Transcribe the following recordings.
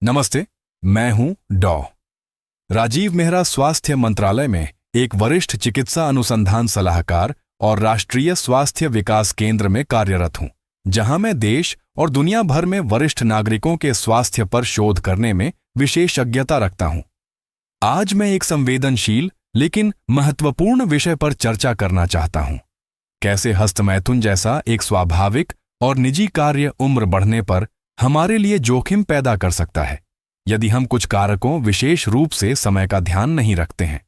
नमस्ते। मैं हूं डॉ राजीव मेहरा, स्वास्थ्य मंत्रालय में एक वरिष्ठ चिकित्सा अनुसंधान सलाहकार और राष्ट्रीय स्वास्थ्य विकास केंद्र में कार्यरत हूं, जहां मैं देश और दुनिया भर में वरिष्ठ नागरिकों के स्वास्थ्य पर शोध करने में विशेषज्ञता रखता हूं। आज मैं एक संवेदनशील लेकिन महत्वपूर्ण विषय पर चर्चा करना चाहता हूं। कैसे हस्तमैथुन जैसा एक स्वाभाविक और निजी कार्य उम्र बढ़ने पर हमारे लिए जोखिम पैदा कर सकता है, यदि हम कुछ कारकों, विशेष रूप से समय का ध्यान नहीं रखते हैं।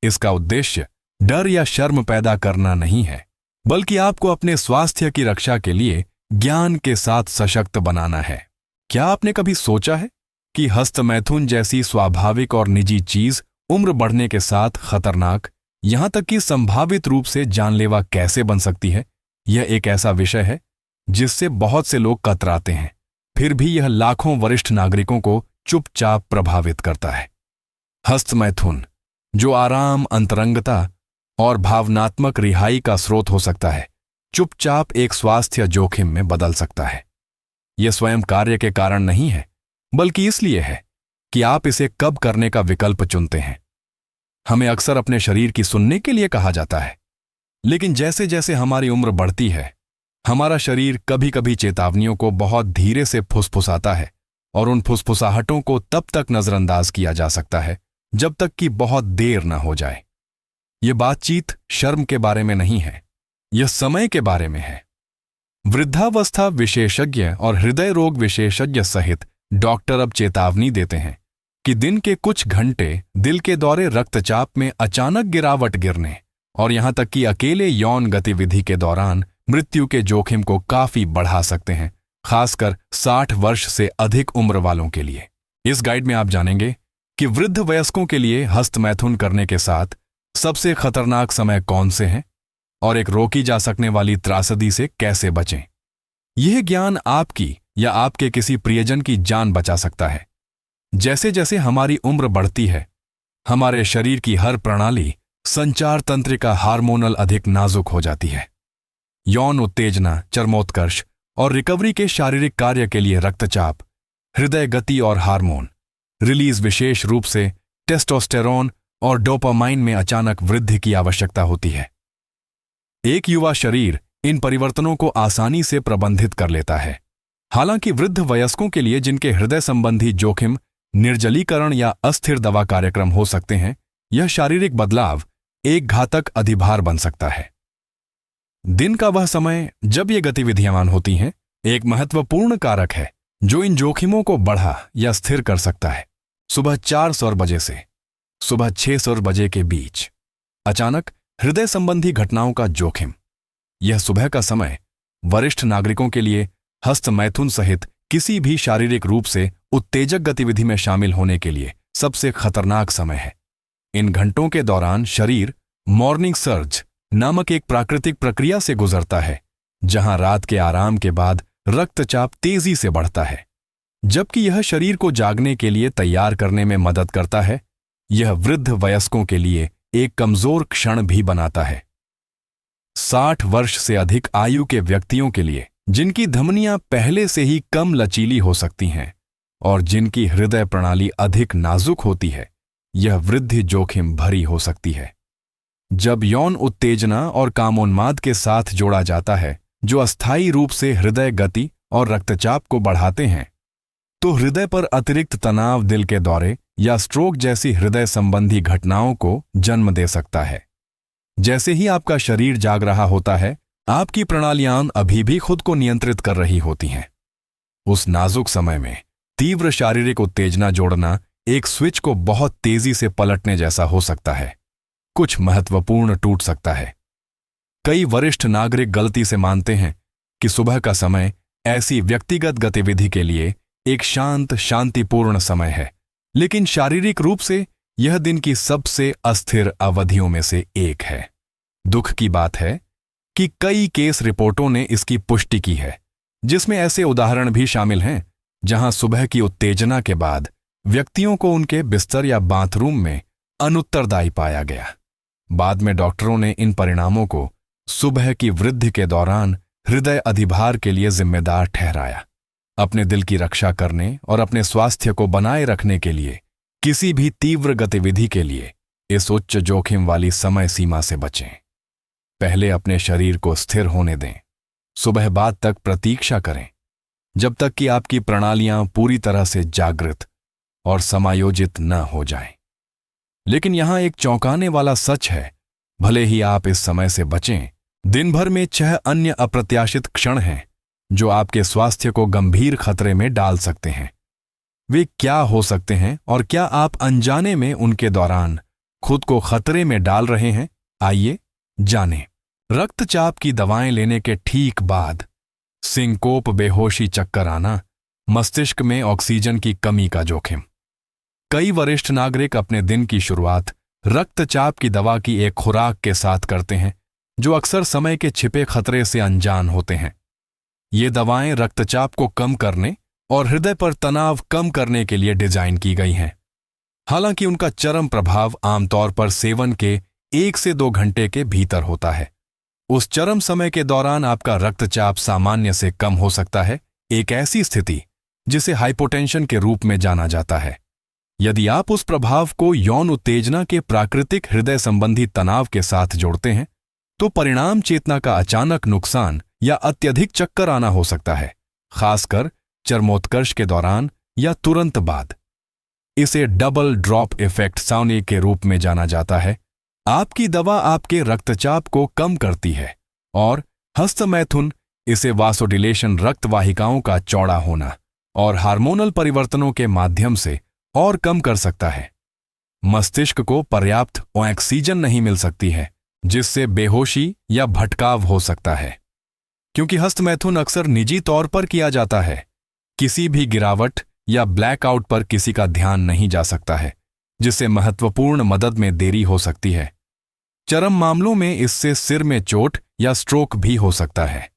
इसका उद्देश्य डर या शर्म पैदा करना नहीं है, बल्कि आपको अपने स्वास्थ्य की रक्षा के लिए ज्ञान के साथ सशक्त बनाना है। क्या आपने कभी सोचा है कि हस्तमैथुन जैसी स्वाभाविक और निजी चीज उम्र बढ़ने के साथ खतरनाक, यहां तक कि संभावित रूप से जानलेवा कैसे बन सकती है? यह एक ऐसा विषय है जिससे बहुत से लोग कतराते हैं, फिर भी यह लाखों वरिष्ठ नागरिकों को चुपचाप प्रभावित करता है। हस्तमैथुन, जो आराम, अंतरंगता और भावनात्मक रिहाई का स्रोत हो सकता है, चुपचाप एक स्वास्थ्य जोखिम में बदल सकता है। यह स्वयं कार्य के कारण नहीं है, बल्कि इसलिए है कि आप इसे कब करने का विकल्प चुनते हैं। हमें अक्सर अपने शरीर की सुनने के लिए कहा जाता है, लेकिन जैसे जैसे हमारी उम्र बढ़ती है, हमारा शरीर कभी कभी चेतावनियों को बहुत धीरे से फुसफुसाता है, और उन फुसफुसाहटों को तब तक नजरअंदाज किया जा सकता है जब तक कि बहुत देर न हो जाए। यह बातचीत शर्म के बारे में नहीं है, यह समय के बारे में है। वृद्धावस्था विशेषज्ञ और हृदय रोग विशेषज्ञ सहित डॉक्टर अब चेतावनी देते हैं कि दिन के कुछ घंटे दिल के दौरे, रक्तचाप में अचानक गिरावट गिरने और यहां तक कि अकेले यौन गतिविधि के दौरान मृत्यु के जोखिम को काफी बढ़ा सकते हैं, खासकर 60 वर्ष से अधिक उम्र वालों के लिए। इस गाइड में आप जानेंगे कि वृद्ध वयस्कों के लिए हस्तमैथुन करने के साथ सबसे खतरनाक समय कौन से हैं और एक रोकी जा सकने वाली त्रासदी से कैसे बचें। यह ज्ञान आपकी या आपके किसी प्रियजन की जान बचा सकता है। जैसे जैसे हमारी उम्र बढ़ती है, हमारे शरीर की हर प्रणाली, संचार तंत्रिका, हार्मोनल अधिक नाजुक हो जाती है। यौन उत्तेजना, चर्मोत्कर्ष और रिकवरी के शारीरिक कार्य के लिए रक्तचाप, हृदय गति और हार्मोन रिलीज, विशेष रूप से टेस्टोस्टेरोन और डोपामाइन में अचानक वृद्धि की आवश्यकता होती है। एक युवा शरीर इन परिवर्तनों को आसानी से प्रबंधित कर लेता है। हालांकि वृद्ध वयस्कों के लिए, जिनके हृदय संबंधी जोखिम निर्जलीकरण या अस्थिर दवा कार्यक्रम हो सकते हैं, यह शारीरिक बदलाव एक घातक अधिभार बन सकता है। दिन का वह समय जब ये गतिविधियां होती हैं, एक महत्वपूर्ण कारक है जो इन जोखिमों को बढ़ा या स्थिर कर सकता है। सुबह 4 बजे से सुबह 6 बजे के बीच अचानक हृदय संबंधी घटनाओं का जोखिम। यह सुबह का समय वरिष्ठ नागरिकों के लिए हस्तमैथुन सहित किसी भी शारीरिक रूप से उत्तेजक गतिविधि में शामिल होने के लिए सबसे खतरनाक समय है। इन घंटों के दौरान शरीर मॉर्निंग सर्ज नामक एक प्राकृतिक प्रक्रिया से गुजरता है, जहां रात के आराम के बाद रक्तचाप तेजी से बढ़ता है। जबकि यह शरीर को जागने के लिए तैयार करने में मदद करता है, यह वृद्ध वयस्कों के लिए एक कमजोर क्षण भी बनाता है। 60 वर्ष से अधिक आयु के व्यक्तियों के लिए, जिनकी धमनियां पहले से ही कम लचीली हो सकती हैं और जिनकी हृदय प्रणाली अधिक नाजुक होती है, यह वृद्धि जोखिम भरी हो सकती है। जब यौन उत्तेजना और कामोन्माद के साथ जोड़ा जाता है, जो अस्थायी रूप से हृदय गति और रक्तचाप को बढ़ाते हैं, तो हृदय पर अतिरिक्त तनाव दिल के दौरे या स्ट्रोक जैसी हृदय संबंधी घटनाओं को जन्म दे सकता है। जैसे ही आपका शरीर जाग रहा होता है, आपकी प्रणालियां अभी भी खुद को नियंत्रित कर रही होती हैं। उस नाजुक समय में तीव्र शारीरिक उत्तेजना जोड़ना एक स्विच को बहुत तेजी से पलटने जैसा हो सकता है। कुछ महत्वपूर्ण टूट सकता है। कई वरिष्ठ नागरिक गलती से मानते हैं कि सुबह का समय ऐसी व्यक्तिगत गतिविधि के लिए एक शांत, शांतिपूर्ण समय है, लेकिन शारीरिक रूप से यह दिन की सबसे अस्थिर अवधियों में से एक है। दुख की बात है कि कई केस रिपोर्टों ने इसकी पुष्टि की है, जिसमें ऐसे उदाहरण भी शामिल हैं जहां सुबह की उत्तेजना के बाद व्यक्तियों को उनके बिस्तर या बाथरूम में अनुत्तरदायी पाया गया। बाद में डॉक्टरों ने इन परिणामों को सुबह की वृद्धि के दौरान हृदय अधिभार के लिए जिम्मेदार ठहराया। अपने दिल की रक्षा करने और अपने स्वास्थ्य को बनाए रखने के लिए किसी भी तीव्र गतिविधि के लिए इस उच्च जोखिम वाली समय सीमा से बचें। पहले अपने शरीर को स्थिर होने दें। सुबह बाद तक प्रतीक्षा करें जब तक कि आपकी प्रणालियां पूरी तरह से जागृत और समायोजित न हो जाएं। लेकिन यहां एक चौंकाने वाला सच है, भले ही आप इस समय से बचें, दिन भर में 6 अन्य अप्रत्याशित क्षण हैं जो आपके स्वास्थ्य को गंभीर खतरे में डाल सकते हैं। वे क्या हो सकते हैं और क्या आप अनजाने में उनके दौरान खुद को खतरे में डाल रहे हैं? आइए जानें। रक्तचाप की दवाएं लेने के ठीक बाद सिंकोप, बेहोशी, चक्कर आना, मस्तिष्क में ऑक्सीजन की कमी का जोखिम। कई वरिष्ठ नागरिक अपने दिन की शुरुआत रक्तचाप की दवा की एक खुराक के साथ करते हैं जो अक्सर समय के छिपे खतरे से अनजान होते हैं। ये दवाएं रक्तचाप को कम करने और हृदय पर तनाव कम करने के लिए डिजाइन की गई हैं। हालांकि उनका चरम प्रभाव आमतौर पर सेवन के 1 से 2 घंटे के भीतर होता है। उस चरम समय के दौरान आपका रक्तचाप सामान्य से कम हो सकता है, एक ऐसी स्थिति जिसे हाइपोटेंशन के रूप में जाना जाता है। यदि आप उस प्रभाव को यौन उत्तेजना के प्राकृतिक हृदय संबंधी तनाव के साथ जोड़ते हैं तो परिणाम चेतना का अचानक नुकसान या अत्यधिक चक्कर आना हो सकता है, खासकर चरमोत्कर्ष के दौरान या तुरंत बाद। इसे डबल ड्रॉप इफेक्ट साउनी के रूप में जाना जाता है। आपकी दवा आपके रक्तचाप को कम करती है और हस्तमैथुन इसे वासोडिलेशन, रक्त वाहिकाओं का चौड़ा होना और हार्मोनल परिवर्तनों के माध्यम से और कम कर सकता है। मस्तिष्क को पर्याप्त ऑक्सीजन नहीं मिल सकती है जिससे बेहोशी या भटकाव हो सकता है। क्योंकि हस्तमैथुन अक्सर निजी तौर पर किया जाता है, किसी भी गिरावट या ब्लैकआउट पर किसी का ध्यान नहीं जा सकता है, जिससे महत्वपूर्ण मदद में देरी हो सकती है। चरम मामलों में इससे सिर में चोट या स्ट्रोक भी हो सकता है।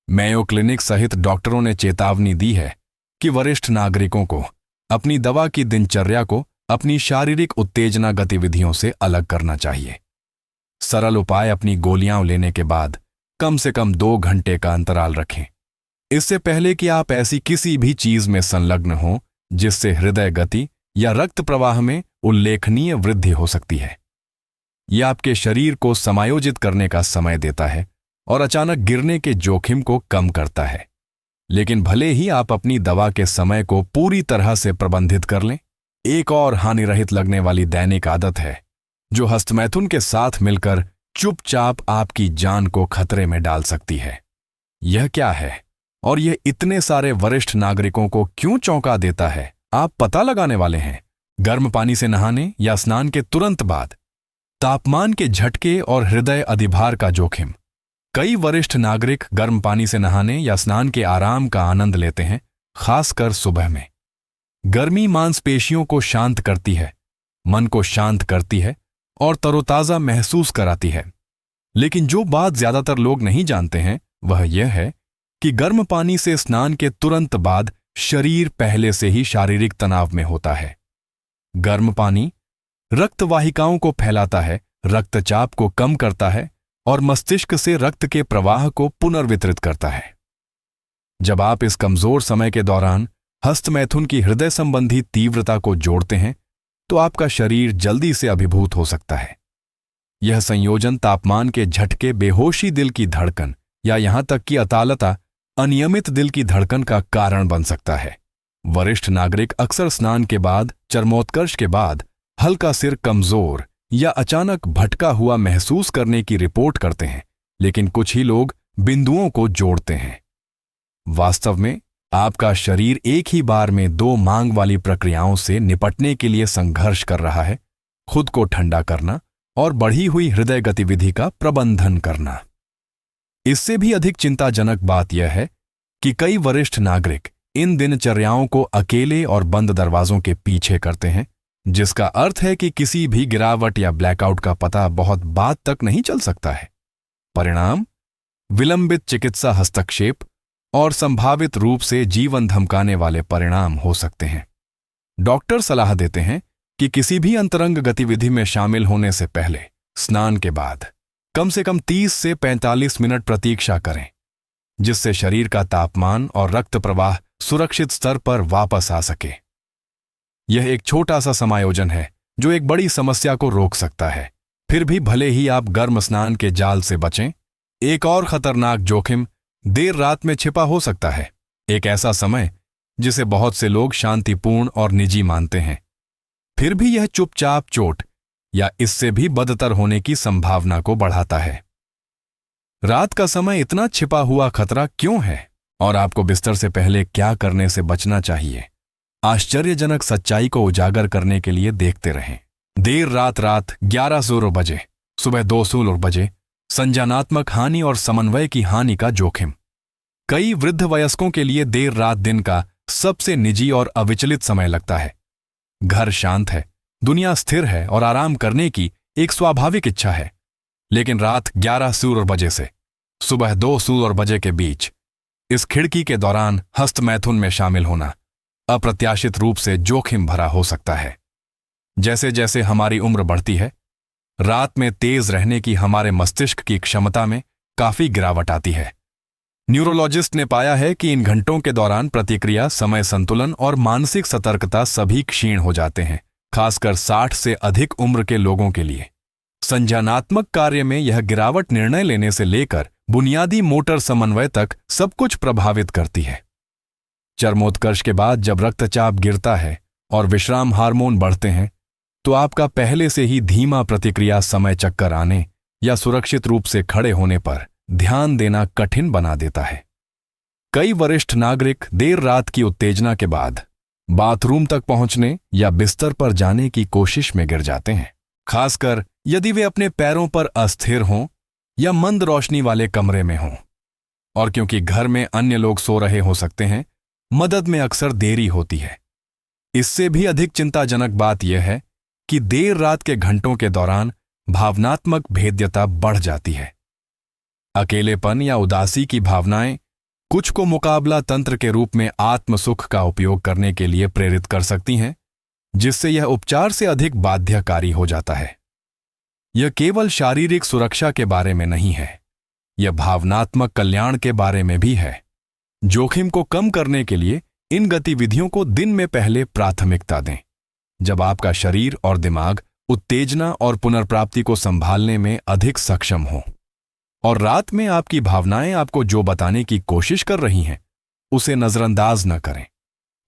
मेयो क्लिनिक सहित डॉक्टरों ने चेतावनी दी है कि वरिष्ठ नागरिकों को अपनी दवा की दिनचर्या को अपनी शारीरिक उत्तेजना गतिविधियों से अलग करना चाहिए। सरल उपाय: अपनी गोलियां लेने के बाद कम से कम 2 घंटे का अंतराल रखें, इससे पहले कि आप ऐसी किसी भी चीज में संलग्न हों जिससे हृदय गति या रक्त प्रवाह में उल्लेखनीय वृद्धि हो सकती है। यह आपके शरीर को समायोजित करने का समय देता है और अचानक गिरने के जोखिम को कम करता है। लेकिन भले ही आप अपनी दवा के समय को पूरी तरह से प्रबंधित कर लें, एक और हानिरहित लगने वाली दैनिक आदत है जो हस्तमैथुन के साथ मिलकर चुपचाप आपकी जान को खतरे में डाल सकती है। यह क्या है और यह इतने सारे वरिष्ठ नागरिकों को क्यों चौंका देता है, आप पता लगाने वाले हैं। गर्म पानी से नहाने या स्नान के तुरंत बाद तापमान के झटके और हृदय अधिभार का जोखिम। कई वरिष्ठ नागरिक गर्म पानी से नहाने या स्नान के आराम का आनंद लेते हैं, खासकर सुबह में। गर्मी मांसपेशियों को शांत करती है, मन को शांत करती है और तरोताजा महसूस कराती है। लेकिन जो बात ज्यादातर लोग नहीं जानते हैं वह यह है कि गर्म पानी से स्नान के तुरंत बाद शरीर पहले से ही शारीरिक तनाव में होता है। गर्म पानी रक्त वाहिकाओं को फैलाता है, रक्तचाप को कम करता है और मस्तिष्क से रक्त के प्रवाह को पुनर्वितरित करता है। जब आप इस कमजोर समय के दौरान हस्तमैथुन की हृदय संबंधी तीव्रता को जोड़ते हैं तो आपका शरीर जल्दी से अभिभूत हो सकता है। यह संयोजन तापमान के झटके, बेहोशी, दिल की धड़कन या यहां तक कि अतालता, अनियमित दिल की धड़कन का कारण बन सकता है। वरिष्ठ नागरिक अक्सर स्नान के बाद, चरमोत्कर्ष के बाद हल्का सिर, कमजोर या अचानक भटका हुआ महसूस करने की रिपोर्ट करते हैं, लेकिन कुछ ही लोग बिंदुओं को जोड़ते हैं। वास्तव में आपका शरीर एक ही बार में 2 मांग वाली प्रक्रियाओं से निपटने के लिए संघर्ष कर रहा है: खुद को ठंडा करना और बढ़ी हुई हृदय गतिविधि का प्रबंधन करना। इससे भी अधिक चिंताजनक बात यह है कि कई वरिष्ठ नागरिक इन दिनचर्याओं को अकेले और बंद दरवाजों के पीछे करते हैं, जिसका अर्थ है कि किसी भी गिरावट या ब्लैकआउट का पता बहुत बाद तक नहीं चल सकता है। परिणाम: विलंबित चिकित्सा हस्तक्षेप और संभावित रूप से जीवन धमकाने वाले परिणाम हो सकते हैं। डॉक्टर सलाह देते हैं कि किसी भी अंतरंग गतिविधि में शामिल होने से पहले स्नान के बाद कम से कम 30 से 45 मिनट प्रतीक्षा करें। जिससे शरीर का तापमान और रक्त प्रवाह सुरक्षित स्तर पर वापस आ सके। यह एक छोटा सा समायोजन है जो एक बड़ी समस्या को रोक सकता है। फिर भी भले ही आप गर्म स्नान के जाल से बचें, एक और खतरनाक जोखिम देर रात में छिपा हो सकता है। एक ऐसा समय जिसे बहुत से लोग शांतिपूर्ण और निजी मानते हैं, फिर भी यह चुपचाप चोट या इससे भी बदतर होने की संभावना को बढ़ाता है। रात का समय इतना छिपा हुआ खतरा क्यों है और आपको बिस्तर से पहले क्या करने से बचना चाहिए? आश्चर्यजनक सच्चाई को उजागर करने के लिए देखते रहें। देर रात 11:00 बजे, सुबह 2:00 बजे संज्ञानात्मक हानि और समन्वय की हानि का जोखिम। कई वृद्ध वयस्कों के लिए देर रात दिन का सबसे निजी और अविचलित समय लगता है। घर शांत है, दुनिया स्थिर है और आराम करने की एक स्वाभाविक इच्छा है। लेकिन रात 11:00 बजे से सुबह 2:00 बजे के बीच इस खिड़की के दौरान हस्त मैथुन में शामिल होना अप्रत्याशित रूप से जोखिम भरा हो सकता है। जैसे जैसे हमारी उम्र बढ़ती है, रात में तेज रहने की हमारे मस्तिष्क की क्षमता में काफी गिरावट आती है। न्यूरोलॉजिस्ट ने पाया है कि इन घंटों के दौरान प्रतिक्रिया, समय संतुलन और मानसिक सतर्कता सभी क्षीण हो जाते हैं, खासकर 60 से अधिक उम्र के लोगों के लिए। संज्ञानात्मक कार्य में यह गिरावट निर्णय लेने से लेकर बुनियादी मोटर समन्वय तक सब कुछ प्रभावित करती है। चरमोत्कर्ष के बाद जब रक्तचाप गिरता है और विश्राम हार्मोन बढ़ते हैं, तो आपका पहले से ही धीमा प्रतिक्रिया समय चक्कर आने या सुरक्षित रूप से खड़े होने पर ध्यान देना कठिन बना देता है। कई वरिष्ठ नागरिक देर रात की उत्तेजना के बाद बाथरूम तक पहुंचने या बिस्तर पर जाने की कोशिश में गिर जाते हैं, खासकर यदि वे अपने पैरों पर अस्थिर हों या मंद रोशनी वाले कमरे में हों। और क्योंकि घर में अन्य लोग सो रहे हो सकते हैं, मदद में अक्सर देरी होती है। इससे भी अधिक चिंताजनक बात यह है कि देर रात के घंटों के दौरान भावनात्मक भेद्यता बढ़ जाती है। अकेलेपन या उदासी की भावनाएं कुछ को मुकाबला तंत्र के रूप में आत्म सुख का उपयोग करने के लिए प्रेरित कर सकती हैं, जिससे यह उपचार से अधिक बाध्यकारी हो जाता है। यह केवल शारीरिक सुरक्षा के बारे में नहीं है, यह भावनात्मक कल्याण के बारे में भी है। जोखिम को कम करने के लिए इन गतिविधियों को दिन में पहले प्राथमिकता दें, जब आपका शरीर और दिमाग उत्तेजना और पुनर्प्राप्ति को संभालने में अधिक सक्षम हो। और रात में आपकी भावनाएं आपको जो बताने की कोशिश कर रही हैं, उसे नजरअंदाज न करें।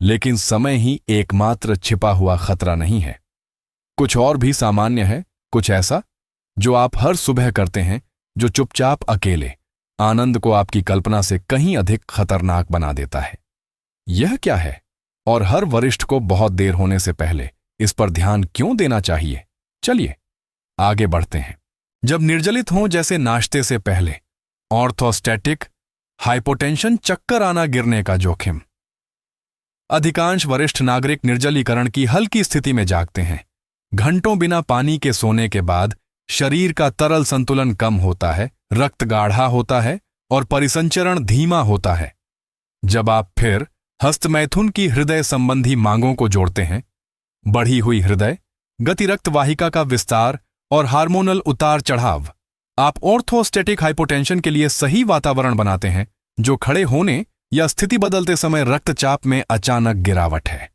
लेकिन समय ही एकमात्र छिपा हुआ खतरा नहीं है। कुछ और भी सामान्य है, कुछ ऐसा जो आप हर सुबह करते हैं, जो चुपचाप अकेले आनंद को आपकी कल्पना से कहीं अधिक खतरनाक बना देता है। यह क्या है और हर वरिष्ठ को बहुत देर होने से पहले इस पर ध्यान क्यों देना चाहिए? चलिए आगे बढ़ते हैं। जब निर्जलित हों, जैसे नाश्ते से पहले, ऑर्थोस्टैटिक हाइपोटेंशन, चक्कर आना, गिरने का जोखिम। अधिकांश वरिष्ठ नागरिक निर्जलीकरण की हल्की स्थिति में जागते हैं। घंटों बिना पानी के सोने के बाद शरीर का तरल संतुलन कम होता है, रक्त गाढ़ा होता है और परिसंचरण धीमा होता है। जब आप फिर हस्तमैथुन की हृदय संबंधी मांगों को जोड़ते हैं, बढ़ी हुई हृदय गति, रक्त वाहिका का विस्तार और हार्मोनल उतार चढ़ाव, आप ऑर्थोस्टैटिक हाइपोटेंशन के लिए सही वातावरण बनाते हैं, जो खड़े होने या स्थिति बदलते समय रक्तचाप में अचानक गिरावट है।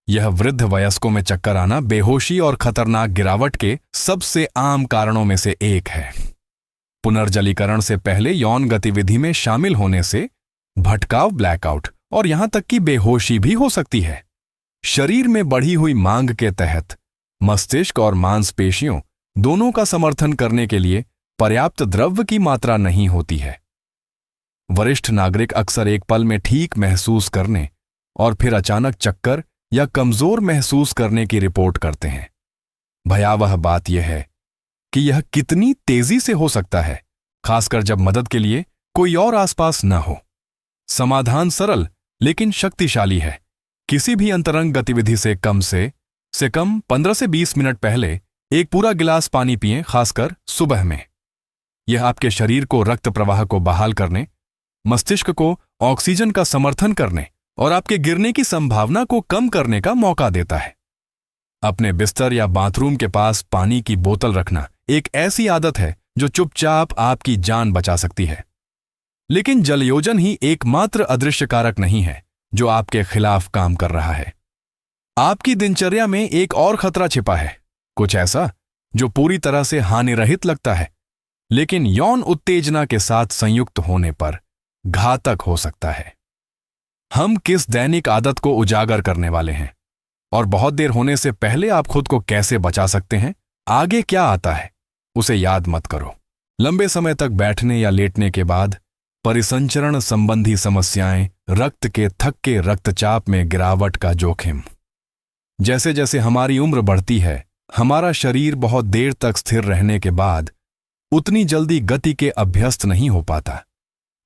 यह वृद्ध वयस्कों में चक्कर आना, बेहोशी और खतरनाक गिरावट के सबसे आम कारणों में से एक है। पुनर्जलीकरण से पहले यौन गतिविधि में शामिल होने से भटकाव, ब्लैकआउट और यहां तक कि बेहोशी भी हो सकती है। शरीर में बढ़ी हुई मांग के तहत मस्तिष्क और मांसपेशियों दोनों का समर्थन करने के लिए पर्याप्त द्रव्य की मात्रा नहीं होती है। वरिष्ठ नागरिक अक्सर एक पल में ठीक महसूस करने और फिर अचानक चक्कर या कमजोर महसूस करने की रिपोर्ट करते हैं। भयावह बात यह है कि यह कितनी तेजी से हो सकता है, खासकर जब मदद के लिए कोई और आसपास न हो। समाधान सरल लेकिन शक्तिशाली है। किसी भी अंतरंग गतिविधि से कम 15 से 20 मिनट पहले एक पूरा गिलास पानी पिएं, खासकर सुबह में। यह आपके शरीर को रक्त प्रवाह को बहाल करने, मस्तिष्क को ऑक्सीजन का समर्थन करने और आपके गिरने की संभावना को कम करने का मौका देता है। अपने बिस्तर या बाथरूम के पास पानी की बोतल रखना एक ऐसी आदत है जो चुपचाप आपकी जान बचा सकती है। लेकिन जलयोजन ही एकमात्र अदृश्य कारक नहीं है जो आपके खिलाफ काम कर रहा है। आपकी दिनचर्या में एक और खतरा छिपा है, कुछ ऐसा जो पूरी तरह से हानिरहित लगता है, लेकिन यौन उत्तेजना के साथ संयुक्त होने पर घातक हो सकता है। हम किस दैनिक आदत को उजागर करने वाले हैं और बहुत देर होने से पहले आप खुद को कैसे बचा सकते हैं? आगे क्या आता है उसे याद मत करो। लंबे समय तक बैठने या लेटने के बाद परिसंचरण संबंधी समस्याएं, रक्त के थक्के रक्तचाप में गिरावट का जोखिम। जैसे जैसे हमारी उम्र बढ़ती है, हमारा शरीर बहुत देर तक स्थिर रहने के बाद उतनी जल्दी गति के अभ्यस्त नहीं हो पाता।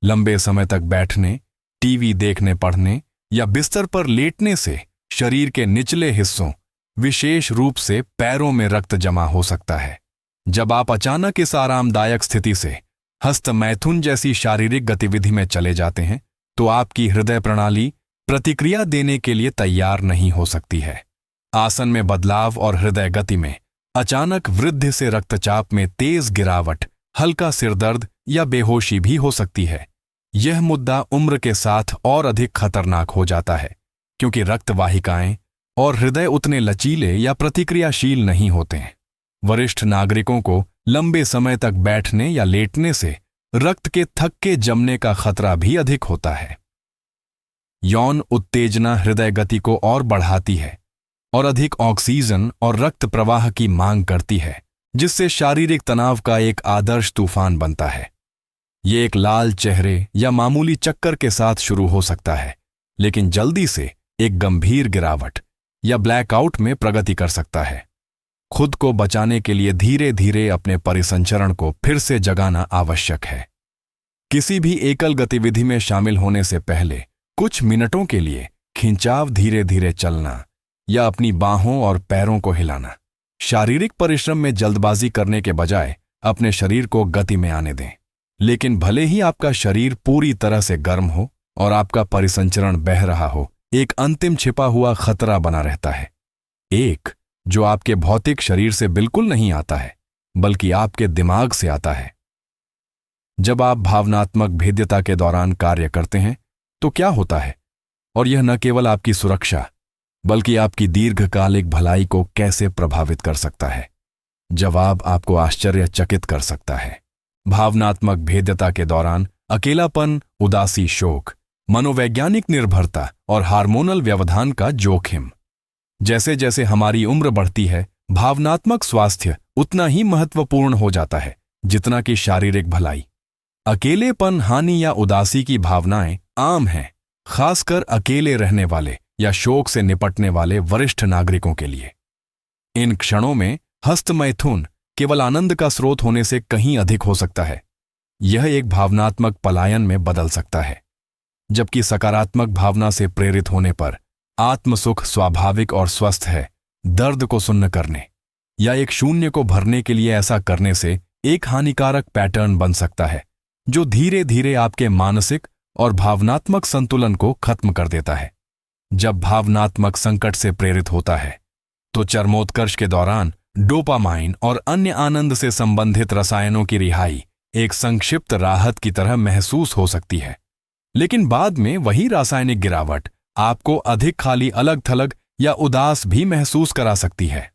लंबे समय तक बैठने, टीवी देखने, पढ़ने या बिस्तर पर लेटने से शरीर के निचले हिस्सों, विशेष रूप से पैरों में रक्त जमा हो सकता है। जब आप अचानक इस आरामदायक स्थिति से हस्तमैथुन जैसी शारीरिक गतिविधि में चले जाते हैं, तो आपकी हृदय प्रणाली प्रतिक्रिया देने के लिए तैयार नहीं हो सकती है। आसन में बदलाव और हृदय गति में अचानक वृद्धि से रक्तचाप में तेज गिरावट, हल्का सिरदर्द या बेहोशी भी हो सकती है। यह मुद्दा उम्र के साथ और अधिक खतरनाक हो जाता है, क्योंकि रक्तवाहिकाएं और हृदय उतने लचीले या प्रतिक्रियाशील नहीं होते हैं। वरिष्ठ नागरिकों को लंबे समय तक बैठने या लेटने से रक्त के थक्के जमने का खतरा भी अधिक होता है। यौन उत्तेजना हृदय गति को और बढ़ाती है और अधिक ऑक्सीजन और रक्त प्रवाह की मांग करती है, जिससे शारीरिक तनाव का एक आदर्श तूफान बनता है। ये एक लाल चेहरे या मामूली चक्कर के साथ शुरू हो सकता है, लेकिन जल्दी से एक गंभीर गिरावट या ब्लैकआउट में प्रगति कर सकता है। खुद को बचाने के लिए धीरे धीरे अपने परिसंचरण को फिर से जगाना आवश्यक है। किसी भी एकल गतिविधि में शामिल होने से पहले कुछ मिनटों के लिए खिंचाव, धीरे धीरे चलना या अपनी बाहों और पैरों को हिलाना। शारीरिक परिश्रम में जल्दबाजी करने के बजाय अपने शरीर को गति में आने दें। लेकिन भले ही आपका शरीर पूरी तरह से गर्म हो और आपका परिसंचरण बह रहा हो, एक अंतिम छिपा हुआ खतरा बना रहता है, एक जो आपके भौतिक शरीर से बिल्कुल नहीं आता है, बल्कि आपके दिमाग से आता है। जब आप भावनात्मक भेद्यता के दौरान कार्य करते हैं तो क्या होता है, और यह न केवल आपकी सुरक्षा बल्कि आपकी दीर्घकालिक भलाई को कैसे प्रभावित कर सकता है? जवाब आपको आश्चर्यचकित कर सकता है। भावनात्मक भेद्यता के दौरान अकेलापन, उदासी, शोक, मनोवैज्ञानिक निर्भरता और हार्मोनल व्यवधान का जोखिम। जैसे जैसे हमारी उम्र बढ़ती है, भावनात्मक स्वास्थ्य उतना ही महत्वपूर्ण हो जाता है जितना कि शारीरिक भलाई। अकेलेपन, हानि या उदासी की भावनाएं आम हैं, खासकर अकेले रहने वाले या शोक से निपटने वाले वरिष्ठ नागरिकों के लिए। इन क्षणों में हस्तमैथुन केवल आनंद का स्रोत होने से कहीं अधिक हो सकता है। यह एक भावनात्मक पलायन में बदल सकता है, जबकि सकारात्मक भावना से प्रेरित होने पर आत्मसुख स्वाभाविक और स्वस्थ है। दर्द को सुन्न करने या एक शून्य को भरने के लिए ऐसा करने से एक हानिकारक पैटर्न बन सकता है, जो धीरे धीरे आपके मानसिक और भावनात्मक संतुलन को खत्म कर देता है। जब भावनात्मक संकट से प्रेरित होता है तो चरमोत्कर्ष के दौरान डोपामाइन और अन्य आनंद से संबंधित रसायनों की रिहाई एक संक्षिप्त राहत की तरह महसूस हो सकती है, लेकिन बाद में वही रासायनिक गिरावट आपको अधिक खाली, अलग थलग या उदास भी महसूस करा सकती है।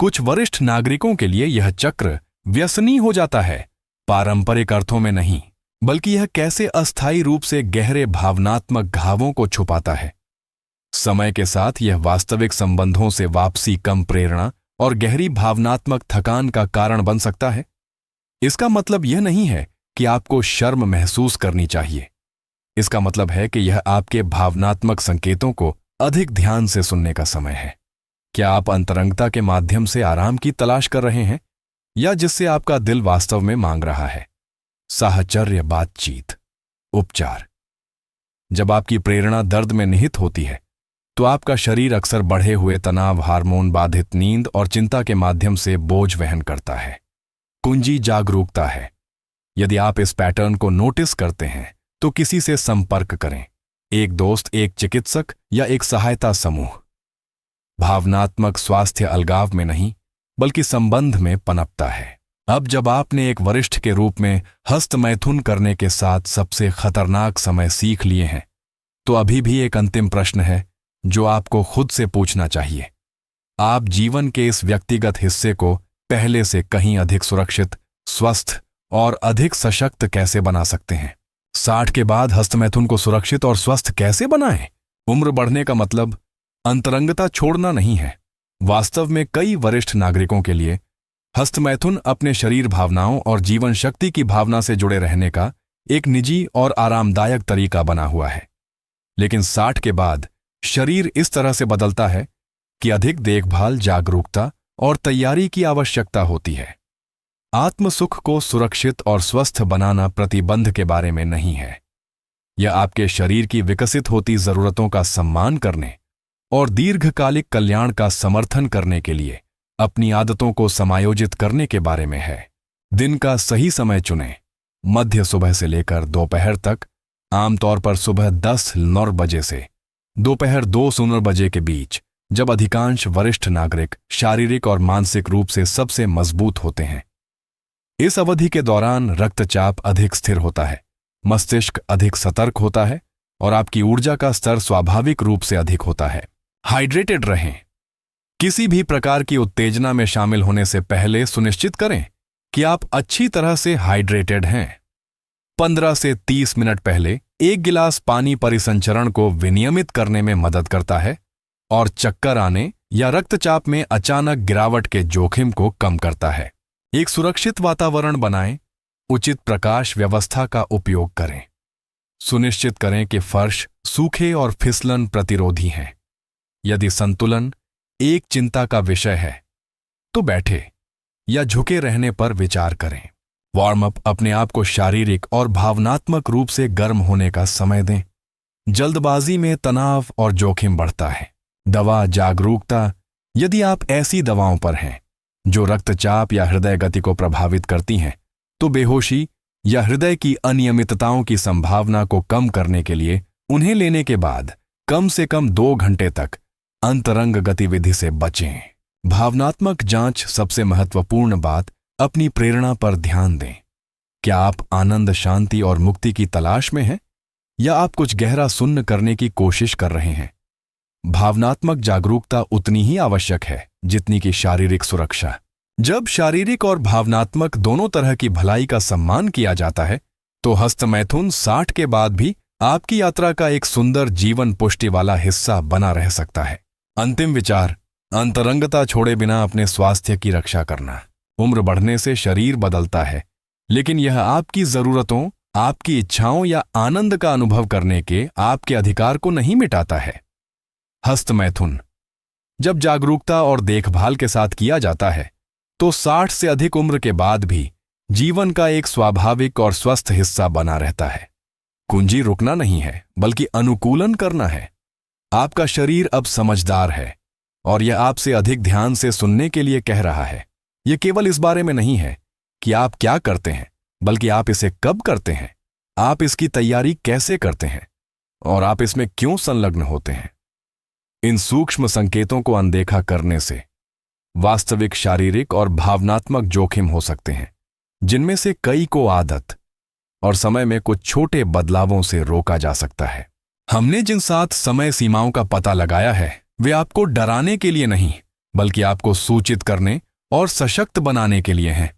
कुछ वरिष्ठ नागरिकों के लिए यह चक्र व्यसनी हो जाता है, पारंपरिक अर्थों में नहीं, बल्कि यह कैसे अस्थायी रूप से गहरे भावनात्मक घावों को छुपाता है। समय के साथ यह वास्तविक संबंधों से वापसी, कम प्रेरणा और गहरी भावनात्मक थकान का कारण बन सकता है। इसका मतलब यह नहीं है कि आपको शर्म महसूस करनी चाहिए। इसका मतलब है कि यह आपके भावनात्मक संकेतों को अधिक ध्यान से सुनने का समय है। क्या आप अंतरंगता के माध्यम से आराम की तलाश कर रहे हैं, या जिससे आपका दिल वास्तव में मांग रहा है? साहचर्य, बातचीत, उपचार। जब आपकी प्रेरणा दर्द में निहित होती है तो आपका शरीर अक्सर बढ़े हुए तनाव, हार्मोन बाधित नींद और चिंता के माध्यम से बोझ वहन करता है। कुंजी जागरूकता है। यदि आप इस पैटर्न को नोटिस करते हैं तो किसी से संपर्क करें, एक दोस्त, एक चिकित्सक या एक सहायता समूह। भावनात्मक स्वास्थ्य अलगाव में नहीं, बल्कि संबंध में पनपता है। अब जब आपने एक वरिष्ठ के रूप में हस्तमैथुन करने के साथ सबसे खतरनाक समय सीख लिए हैं, तो अभी भी एक अंतिम प्रश्न है जो आपको खुद से पूछना चाहिए। आप जीवन के इस व्यक्तिगत हिस्से को पहले से कहीं अधिक सुरक्षित, स्वस्थ और अधिक सशक्त कैसे बना सकते हैं? 60 के बाद हस्तमैथुन को सुरक्षित और स्वस्थ कैसे बनाएं? उम्र बढ़ने का मतलब अंतरंगता छोड़ना नहीं है। वास्तव में कई वरिष्ठ नागरिकों के लिए हस्तमैथुन अपने शरीर भावनाओं और जीवन शक्ति की भावना से जुड़े रहने का एक निजी और आरामदायक तरीका बना हुआ है। लेकिन 60 के बाद शरीर इस तरह से बदलता है कि अधिक देखभाल, जागरूकता और तैयारी की आवश्यकता होती है। आत्मसुख को सुरक्षित और स्वस्थ बनाना प्रतिबंध के बारे में नहीं है। यह आपके शरीर की विकसित होती जरूरतों का सम्मान करने और दीर्घकालिक कल्याण का समर्थन करने के लिए अपनी आदतों को समायोजित करने के बारे में है। दिन का सही समय चुनें। मध्य सुबह से लेकर दोपहर तक, आमतौर पर सुबह 10-9 बजे से दोपहर 2-0 बजे के बीच, जब अधिकांश वरिष्ठ नागरिक शारीरिक और मानसिक रूप से सबसे मजबूत होते हैं। इस अवधि के दौरान रक्तचाप अधिक स्थिर होता है, मस्तिष्क अधिक सतर्क होता है और आपकी ऊर्जा का स्तर स्वाभाविक रूप से अधिक होता है। हाइड्रेटेड रहें। किसी भी प्रकार की उत्तेजना में शामिल होने से पहले सुनिश्चित करें कि आप अच्छी तरह से हाइड्रेटेड हैं। 15 से 30 मिनट पहले एक गिलास पानी परिसंचरण को विनियमित करने में मदद करता है और चक्कर आने या रक्तचाप में अचानक गिरावट के जोखिम को कम करता है। एक सुरक्षित वातावरण बनाएं। उचित प्रकाश व्यवस्था का उपयोग करें। सुनिश्चित करें कि फर्श सूखे और फिसलन प्रतिरोधी हैं। यदि संतुलन एक चिंता का विषय है तो बैठे या झुके रहने पर विचार करें। वार्म अप अपने आप को शारीरिक और भावनात्मक रूप से गर्म होने का समय दें। जल्दबाजी में तनाव और जोखिम बढ़ता है। दवा जागरूकता। यदि आप ऐसी दवाओं पर हैं जो रक्तचाप या हृदय गति को प्रभावित करती हैं, तो बेहोशी या हृदय की अनियमितताओं की संभावना को कम करने के लिए उन्हें लेने के बाद कम से कम 2 घंटे तक अंतरंग गतिविधि से बचें। भावनात्मक जांच। सबसे महत्वपूर्ण बात, अपनी प्रेरणा पर ध्यान दें। क्या आप आनंद, शांति और मुक्ति की तलाश में हैं या आप कुछ गहरा सुन्न करने की कोशिश कर रहे हैं? भावनात्मक जागरूकता उतनी ही आवश्यक है जितनी कि शारीरिक सुरक्षा। जब शारीरिक और भावनात्मक दोनों तरह की भलाई का सम्मान किया जाता है, तो हस्तमैथुन 60 के बाद भी आपकी यात्रा का एक सुंदर जीवन पुष्टि वाला हिस्सा बना रह सकता है। अंतिम विचार, अंतरंगता छोड़े बिना अपने स्वास्थ्य की रक्षा करना। उम्र बढ़ने से शरीर बदलता है, लेकिन यह आपकी जरूरतों, आपकी इच्छाओं या आनंद का अनुभव करने के आपके अधिकार को नहीं मिटाता है। हस्तमैथुन जब जागरूकता और देखभाल के साथ किया जाता है, तो 60 से अधिक उम्र के बाद भी जीवन का एक स्वाभाविक और स्वस्थ हिस्सा बना रहता है। कुंजी रुकना नहीं है, बल्कि अनुकूलन करना है। आपका शरीर अब समझदार है और यह आपसे अधिक ध्यान से सुनने के लिए कह रहा है। यह केवल इस बारे में नहीं है कि आप क्या करते हैं, बल्कि आप इसे कब करते हैं, आप इसकी तैयारी कैसे करते हैं और आप इसमें क्यों संलग्न होते हैं। इन सूक्ष्म संकेतों को अनदेखा करने से वास्तविक शारीरिक और भावनात्मक जोखिम हो सकते हैं, जिनमें से कई को आदत और समय में कुछ छोटे बदलावों से रोका जा सकता है। हमने जिन 7 समय सीमाओं का पता लगाया है, वे आपको डराने के लिए नहीं, बल्कि आपको सूचित करने और सशक्त बनाने के लिए हैं।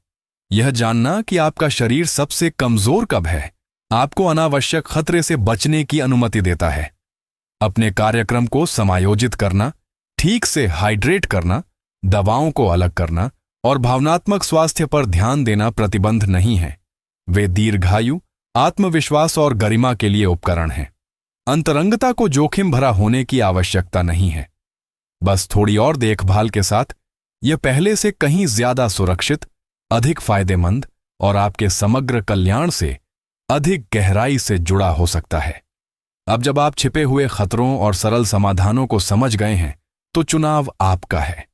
यह जानना कि आपका शरीर सबसे कमजोर कब है, आपको अनावश्यक खतरे से बचने की अनुमति देता है। अपने कार्यक्रम को समायोजित करना, ठीक से हाइड्रेट करना, दवाओं को अलग करना और भावनात्मक स्वास्थ्य पर ध्यान देना प्रतिबंध नहीं है। वे दीर्घायु, आत्मविश्वास और गरिमा के लिए उपकरण हैं। अंतरंगता को जोखिम भरा होने की आवश्यकता नहीं है। बस थोड़ी और देखभाल के साथ यह पहले से कहीं ज्यादा सुरक्षित, अधिक फायदेमंद और आपके समग्र कल्याण से अधिक गहराई से जुड़ा हो सकता है। अब जब आप छिपे हुए खतरों और सरल समाधानों को समझ गए हैं, तो चुनाव आपका है।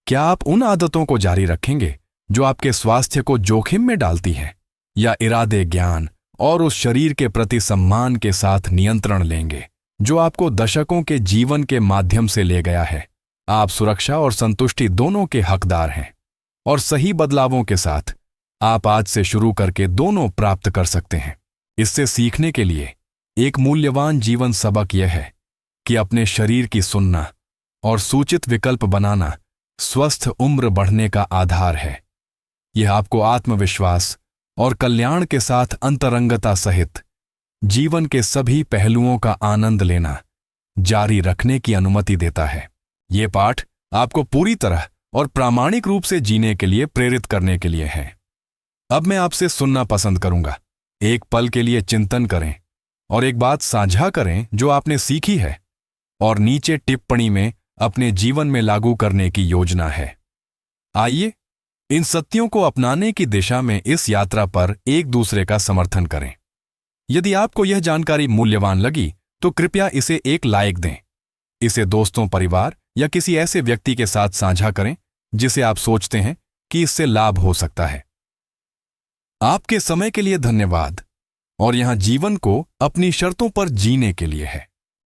क्या आप उन आदतों को जारी रखेंगे जो आपके स्वास्थ्य को जोखिम में डालती हैं, या इरादे, ज्ञान और उस शरीर के प्रति सम्मान के साथ नियंत्रण लेंगे जो आपको दशकों के जीवन के माध्यम से ले गया है? आप सुरक्षा और संतुष्टि दोनों के हकदार हैं, और सही बदलावों के साथ आप आज से शुरू करके दोनों प्राप्त कर सकते हैं। इससे सीखने के लिए एक मूल्यवान जीवन सबक यह है कि अपने शरीर की सुनना और सूचित विकल्प बनाना स्वस्थ उम्र बढ़ने का आधार है। यह आपको आत्मविश्वास और कल्याण के साथ अंतरंगता सहित जीवन के सभी पहलुओं का आनंद लेना जारी रखने की अनुमति देता है। ये पाठ आपको पूरी तरह और प्रामाणिक रूप से जीने के लिए प्रेरित करने के लिए है। अब मैं आपसे सुनना पसंद करूंगा। एक पल के लिए चिंतन करें और एक बात साझा करें जो आपने सीखी है और नीचे टिप्पणी में अपने जीवन में लागू करने की योजना है। आइए इन सत्यों को अपनाने की दिशा में इस यात्रा पर एक दूसरे का समर्थन करें। यदि आपको यह जानकारी मूल्यवान लगी तो कृपया इसे एक लाइक दें। इसे दोस्तों, परिवार या किसी ऐसे व्यक्ति के साथ साझा करें जिसे आप सोचते हैं कि इससे लाभ हो सकता है। आपके समय के लिए धन्यवाद और यहां जीवन को अपनी शर्तों पर जीने के लिए है।